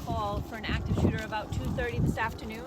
call for an active shooter about 2:30 this afternoon.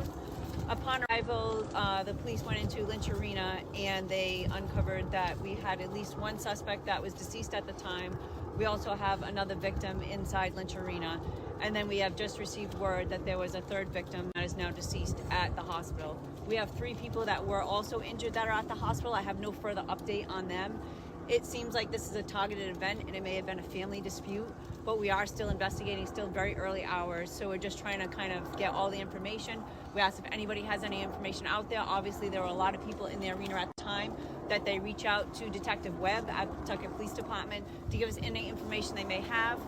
Upon arrival, the police went into Lynch Arena and they uncovered that we had at least one suspect that was deceased at the time. We also have another victim inside Lynch Arena. And then we have just received word that there was a third victim that is now deceased at the hospital. We have 3 people that were also injured that are at the hospital. I have no further update on them. It seems like this is a targeted event and it may have been a family dispute, but we are still investigating, still very early hours. So we're just trying to kind of get all the information. We asked if anybody has any information out there. Obviously, there were a lot of people in the arena at the time that they reach out to Detective Webb at the Pawtucket Police Department to give us any information they may have,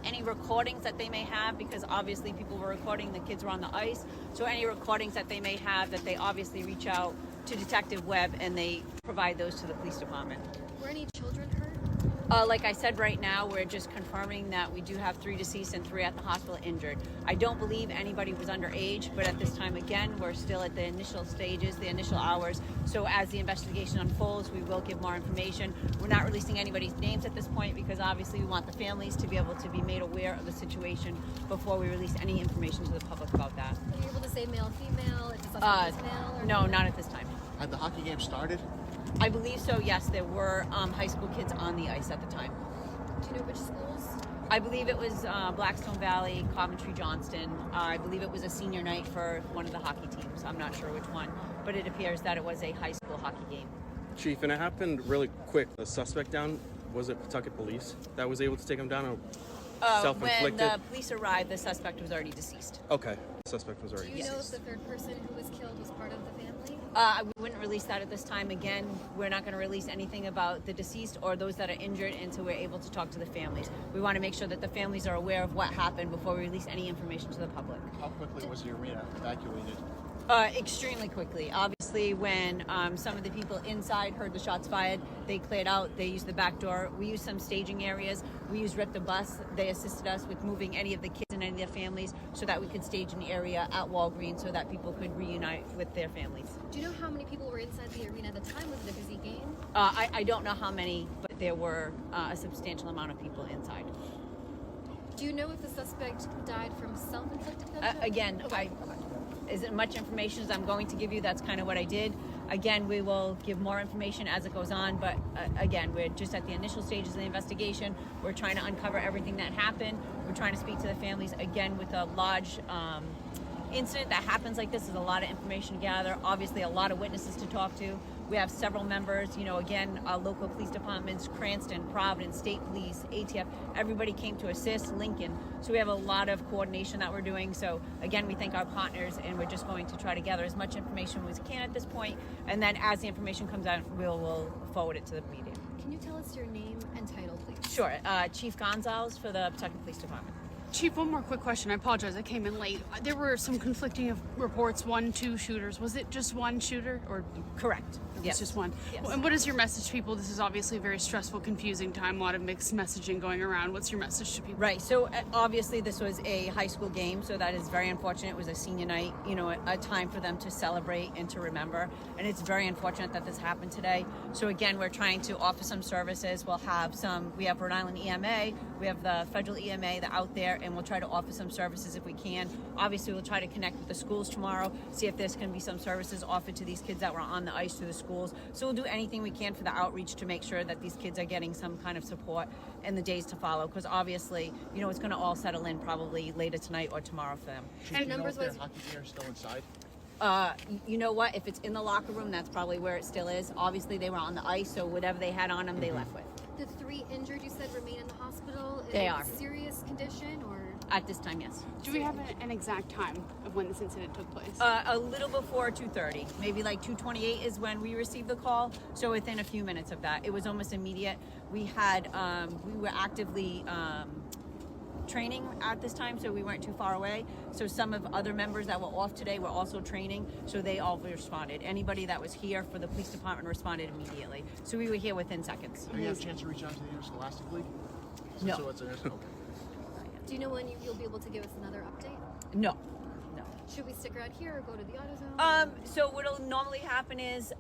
any recordings that they may have, because obviously people were recording, the kids were on the ice. So any recordings that they may have, that they obviously reach out to Detective Webb and they provide those to the police department. Were any children hurt? Like I said, right now we're just confirming that we do have 3 deceased and 3 at the hospital injured. I don't believe anybody was underage, but at this time, again, we're still at the initial stages, the initial hours. So as the investigation unfolds, we will give more information. We're not releasing anybody's names at this point because obviously we want the families to be able to be made aware of the situation before we release any information to the public about that. Are you able to say male, female? If the suspect is male? Or No, not at this time. Had the hockey game started? I believe so, yes. There were high school kids on the ice at the time. Do you know which schools? I believe it was Blackstone Valley, Coventry, Johnston. I believe it was a senior night for one of the hockey teams. I'm not sure which one, but it appears that it was a high school hockey game. Chief, and it happened really quick. The suspect down, was it Pawtucket police that was able to take him down, or self-inflicted? When the police arrived, the suspect was already deceased. Okay, the suspect was already Do you know if deceased. the third person who was killed was part of the family? We wouldn't release that at this time. Again, we're not going to release anything about the deceased or those that are injured until we're able to talk to the families. We want to make sure that the families are aware of what happened before we release any information to the public. How quickly was the arena evacuated? Extremely quickly. Obviously, when some of the people inside heard the shots fired, they cleared out. They used the back door. We used some staging areas. We used Rip the Bus. They assisted us with moving any of the kids and any of their families so that we could stage an area at Walgreens so that people could reunite with their families. Do you know how many people were inside the arena at the time? Was it a busy game? I don't know how many, but there were a substantial amount of people inside. Do you know if the suspect died from self-inflicted gunshot? Again, Okay. As much information as I'm going to give you, that's kind of what I did. Again, we will give more information as it goes on, but again, we're just at the initial stages of the investigation. We're trying to uncover everything that happened. We're trying to speak to the families. Again, with a large incident that happens like this, is a lot of information to gather. Obviously, a lot of witnesses to talk to. We have several members, again, local police departments, Cranston, Providence, State Police, ATF, everybody came to assist, Lincoln. So we have a lot of coordination that we're doing. So again, we thank our partners, and we're just going to try to gather as much information as we can at this point. And then as the information comes out, we'll forward it to the media. Can you tell us your name and title, please? Sure. Chief Goncalves for the Pawtucket Police Department. Chief, one more quick question. I apologize, I came in late. There were some conflicting reports, 1, 2 shooters. Was it just one shooter, or Correct. it's just one? Yes. And what is your message to people? This is obviously a very stressful, confusing time, a lot of mixed messaging going around. What's your message to people? Right. So obviously this was a high school game, so that is very unfortunate. It was a senior night, a time for them to celebrate and to remember. And it's very unfortunate that this happened today. So again, we're trying to offer some services. We have Rhode Island EMA, we have the federal EMA that out there, and we'll try to offer some services if we can. Obviously, we'll try to connect with the schools tomorrow, see if there's going to be some services offered to these kids that were on the ice through the schools. So we'll do anything we can for the outreach to make sure that these kids are getting some kind of support in the days to follow, because obviously, it's going to all settle in probably later tonight or tomorrow for them. Do you know if their hockey gear is still inside? You know what? If it's in the locker room, that's probably where it still is. Obviously, they were on the ice, so whatever they had on them, they left with. The 3 injured, you said, remain in the hospital? They in are. Serious condition, or? At this time, yes. Do we have an exact time of when this incident took place? A little before 2:30, maybe like 2:28 is when we received the call. So within a few minutes of that, it was almost immediate. We were actively training at this time, so we weren't too far away. So some of other members that were off today were also training, so they all responded. Anybody that was here for the police department responded immediately. So we were here within seconds. Do you have a chance to reach out to the Interscholastic League? No. So it's okay. do you know when you'll be able to give us another update? No. Should we stick around here or go to the auto zone? So what'll normally happen is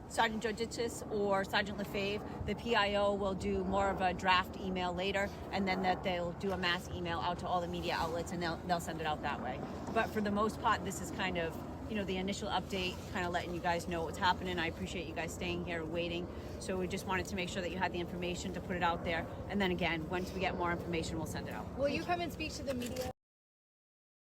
Sergeant Georgitis or Sergeant Lefebvre, the PIO, will do more of a draft email later, and then that they'll do a mass email out to all the media outlets, and they'll send it out that way. But for the most part, this is kind of, you know, the initial update, kind of letting you guys know what's happening. I appreciate you guys staying here and waiting. So we just wanted to make sure that you had the information to put it out there. And then again, once we get more information, we'll send it out. Will you come and speak to the media?